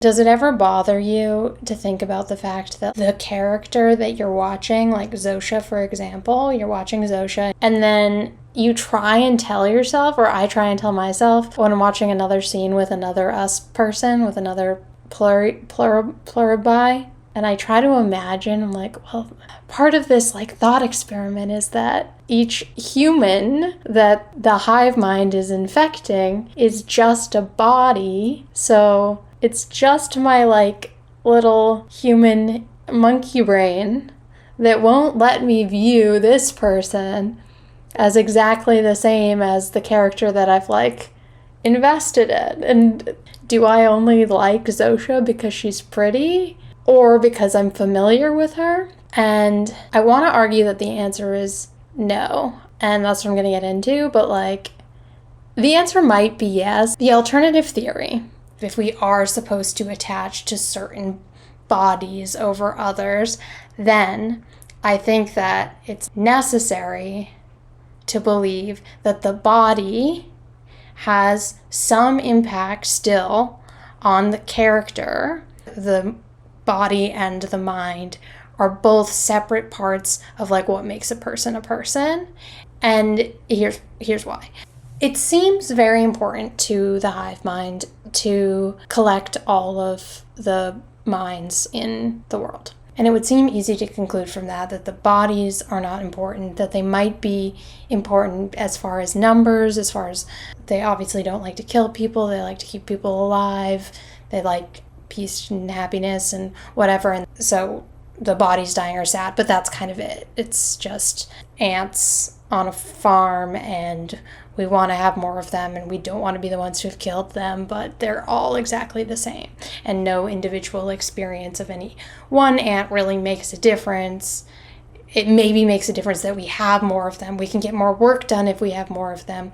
Does it ever bother you to think about the fact that the character that you're watching, like Zosia, for example, you're watching Zosia, and then you try and tell yourself, or I try and tell myself, when I'm watching another scene with another us person, with another pluribi, and I try to imagine, I'm like, well, part of this like thought experiment is that each human that the hive mind is infecting is just a body, so it's just my like little human monkey brain that won't let me view this person as exactly the same as the character that I've like invested in. And do I only like Zosia because she's pretty or because I'm familiar with her? And I want to argue that the answer is no. And that's what I'm going to get into. But like, the answer might be yes. The alternative theory, if we are supposed to attach to certain bodies over others, then I think that it's necessary to believe that the body has some impact still on the character. The body and the mind are both separate parts of like what makes a person a person. And here's why. It seems very important to the hive mind to collect all of the minds in the world. And it would seem easy to conclude from that the bodies are not important, that they might be important as far as numbers, as far as they obviously don't like to kill people, they like to keep people alive, they like peace and happiness and whatever. And so the bodies dying are sad, but that's kind of it. It's just ants on a farm and we want to have more of them and we don't want to be the ones who have killed them, but they're all exactly the same. And no individual experience of any one ant really makes a difference. It maybe makes a difference that we have more of them. We can get more work done if we have more of them.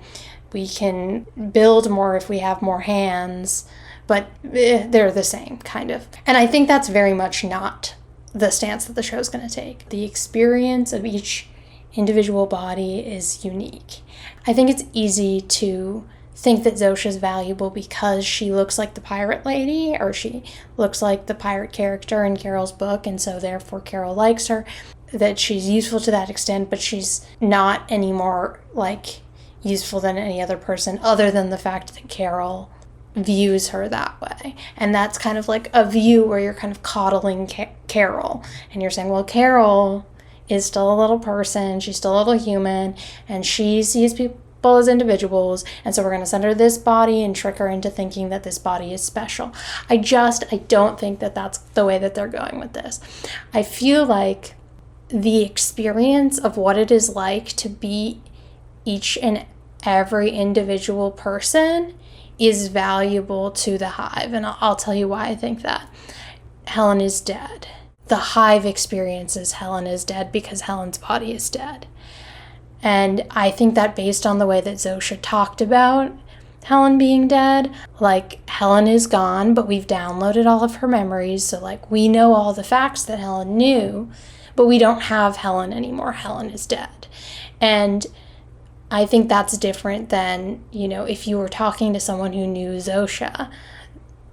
We can build more if we have more hands, but they're the same, kind of. And I think that's very much not the stance that the show's going to take. The experience of each individual body is unique. I think it's easy to think that Zosia's valuable because she looks like the pirate lady, or she looks like the pirate character in Carol's book, and so therefore Carol likes her, that she's useful to that extent, but she's not any more like useful than any other person, other than the fact that Carol views her that way. And that's kind of like a view where you're kind of coddling Carol, and you're saying, well, Carol is still a little person, she's still a little human, and she sees people as individuals, and so we're going to send her this body and trick her into thinking that this body is special. I don't think that that's the way that they're going with this. I feel like the experience of what it is like to be each and every individual person is valuable to the hive, and I'll tell you why I think that. Helen is dead. The hive experiences Helen is dead because Helen's body is dead. And I think that based on the way that Zosia talked about Helen being dead, like Helen is gone, but we've downloaded all of her memories, so like we know all the facts that Helen knew, but we don't have Helen anymore. Helen is dead. And I think that's different than, if you were talking to someone who knew Zosia.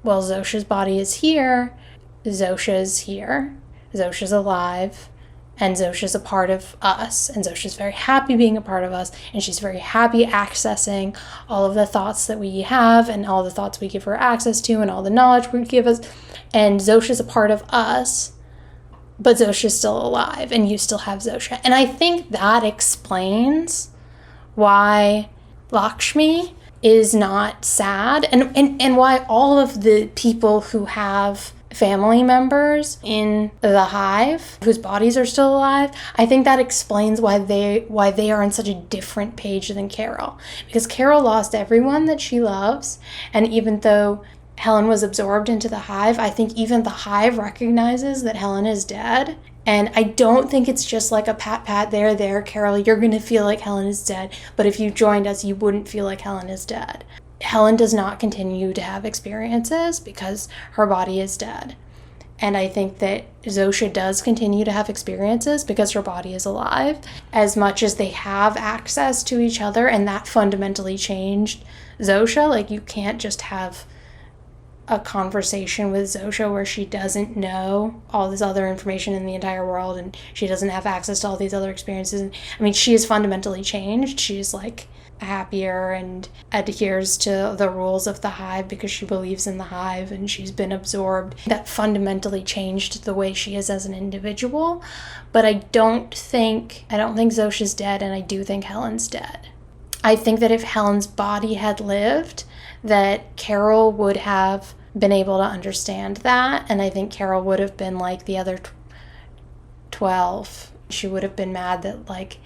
Well, Zosia's body is here, Zosia's here, Zosia's alive, and Zosia's a part of us, and Zosia's very happy being a part of us, and she's very happy accessing all of the thoughts that we have, and all the thoughts we give her access to, and all the knowledge we give us, and Zosia's a part of us, but Zosia's still alive, and you still have Zosia. And I think that explains why Lakshmi is not sad, and why all of the people who have family members in the hive whose bodies are still alive, I think that explains why they are on such a different page than Carol. Because Carol lost everyone that she loves, and even though Helen was absorbed into the hive, I think even the hive recognizes that Helen is dead. And I don't think it's just like a pat, there, Carol, you're going to feel like Helen is dead, but if you joined us, you wouldn't feel like Helen is dead. Helen does not continue to have experiences because her body is dead. And I think that Zosia does continue to have experiences because her body is alive, as much as they have access to each other, and that fundamentally changed Zosia. Like, you can't just have a conversation with Zosia where she doesn't know all this other information in the entire world and she doesn't have access to all these other experiences. I mean, she is fundamentally changed. She's like happier and adheres to the rules of the Hive because she believes in the Hive and she's been absorbed. That fundamentally changed the way she is as an individual. But I don't think Zosia's dead, and I do think Helen's dead. I think that if Helen's body had lived, that Carol would have been able to understand that, and I think Carol would have been like the other 12. She would have been mad that like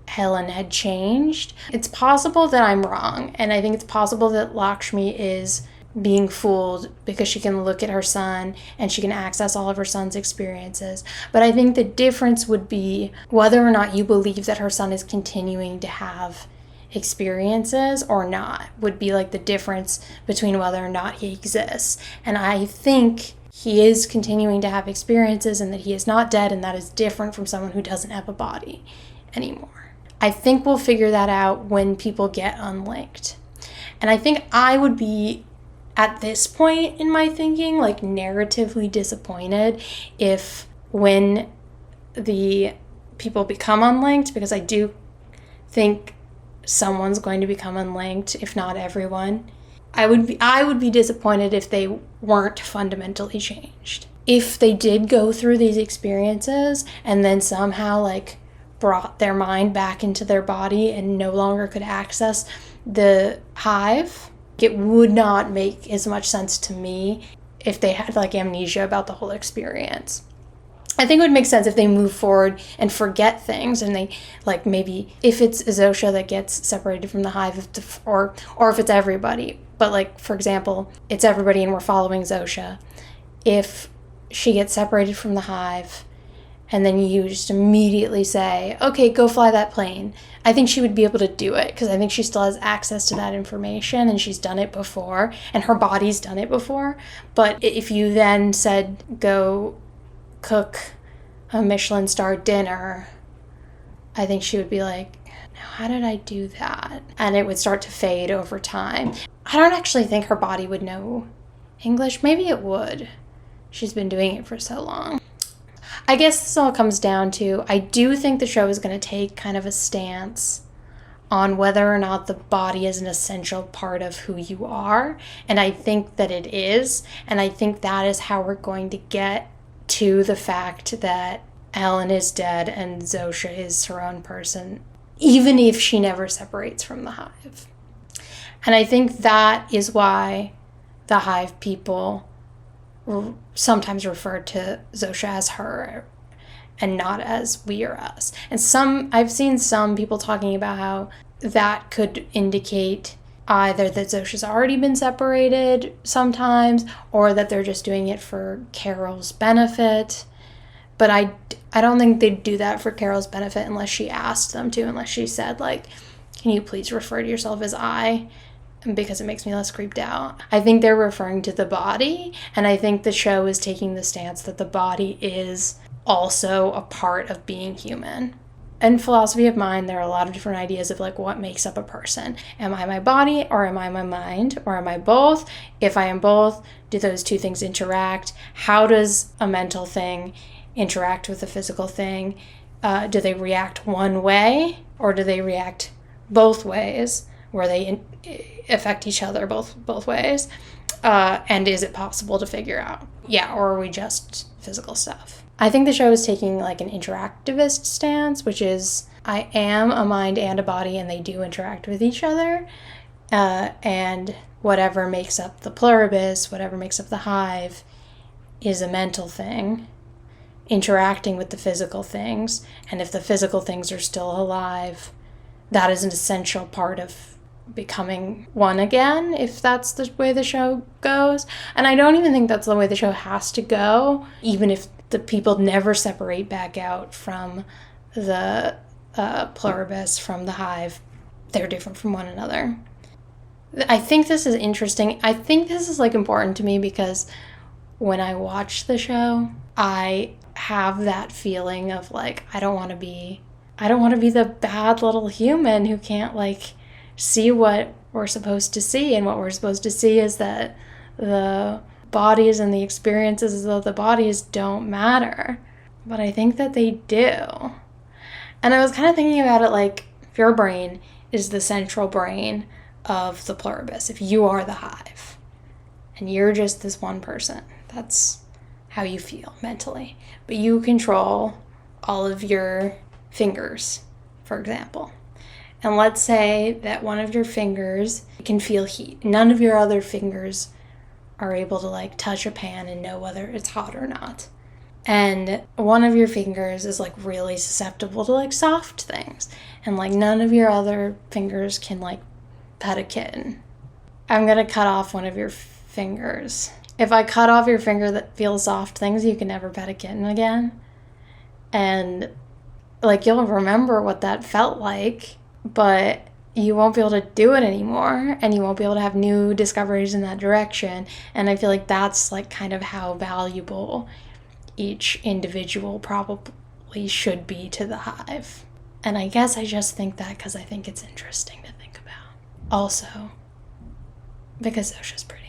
Helen had changed. It's possible that I'm wrong, and I think it's possible that Lakshmi is being fooled because she can look at her son and she can access all of her son's experiences. But I think the difference would be whether or not you believe that her son is continuing to have experiences or not, would be like the difference between whether or not he exists. And I think he is continuing to have experiences and that he is not dead, and that is different from someone who doesn't have a body anymore. I think we'll figure that out when people get unlinked. And I think I would be, at this point in my thinking, like narratively disappointed if when the people become unlinked, because I do think someone's going to become unlinked, if not everyone. I would be disappointed if they weren't fundamentally changed. If they did go through these experiences and then somehow like brought their mind back into their body and no longer could access the Hive, it would not make as much sense to me if they had like amnesia about the whole experience. I think it would make sense if they move forward and forget things, and they, like, maybe if it's Zosia that gets separated from the Hive, or if it's everybody. But, like, for example, it's everybody and we're following Zosia. If she gets separated from the Hive, and then you just immediately say, okay, go fly that plane, I think she would be able to do it, because I think she still has access to that information, and she's done it before, and her body's done it before. But if you then said, go cook a Michelin star dinner, I think she would be like, now how did I do that? And it would start to fade over time. I don't actually think her body would know English. Maybe it would. She's been doing it for so long. I guess this all comes down to, I do think the show is going to take kind of a stance on whether or not the body is an essential part of who you are. And I think that it is. And I think that is how we're going to get to the fact that Helen is dead and Zosia is her own person, even if she never separates from the Hive. And I think that is why the Hive people sometimes refer to Zosia as her and not as we or us. And I've seen some people talking about how that could indicate either that Zosia's already been separated sometimes, or that they're just doing it for Carol's benefit. But I don't think they'd do that for Carol's benefit unless she asked them to, unless she said, like, can you please refer to yourself as I? Because it makes me less creeped out. I think they're referring to the body, and I think the show is taking the stance that the body is also a part of being human. In philosophy of mind, there are a lot of different ideas of like what makes up a person. Am I my body, or am I my mind, or am I both? If I am both, do those two things interact? How does a mental thing interact with a physical thing? Do they react one way, or do they react both ways, where they affect each other both ways? And is it possible to figure out? Yeah, or are we just physical stuff? I think the show is taking like an interactivist stance, which is I am a mind and a body, and they do interact with each other. And whatever makes up the Pluribus, whatever makes up the Hive, is a mental thing interacting with the physical things. And if the physical things are still alive, that is an essential part of becoming one again, if that's the way the show goes. And I don't even think that's the way the show has to go, even if the people never separate back out from the Pluribus, from the Hive. They're different from one another. I think this is interesting. I think this is like important to me because when I watch the show, I have that feeling of like, I don't want to be the bad little human who can't like see what we're supposed to see. And what we're supposed to see is that the bodies and the experiences as though the bodies don't matter. But I think that they do. And I was kind of thinking about it like, if your brain is the central brain of the Pluribus, if you are the hive, and you're just this one person, that's how you feel mentally. But you control all of your fingers, for example. And let's say that one of your fingers can feel heat. None of your other fingers are able to like touch a pan and know whether it's hot or not. And one of your fingers is like really susceptible to like soft things. And like none of your other fingers can like pet a kitten. I'm gonna cut off one of your fingers. If I cut off your finger that feels soft things, you can never pet a kitten again. And like you'll remember what that felt like, but you won't be able to do it anymore, and you won't be able to have new discoveries in that direction. And I feel like that's like kind of how valuable each individual probably should be to the hive. And I guess I just think that because I think it's interesting to think about. Also, because Zosia's pretty.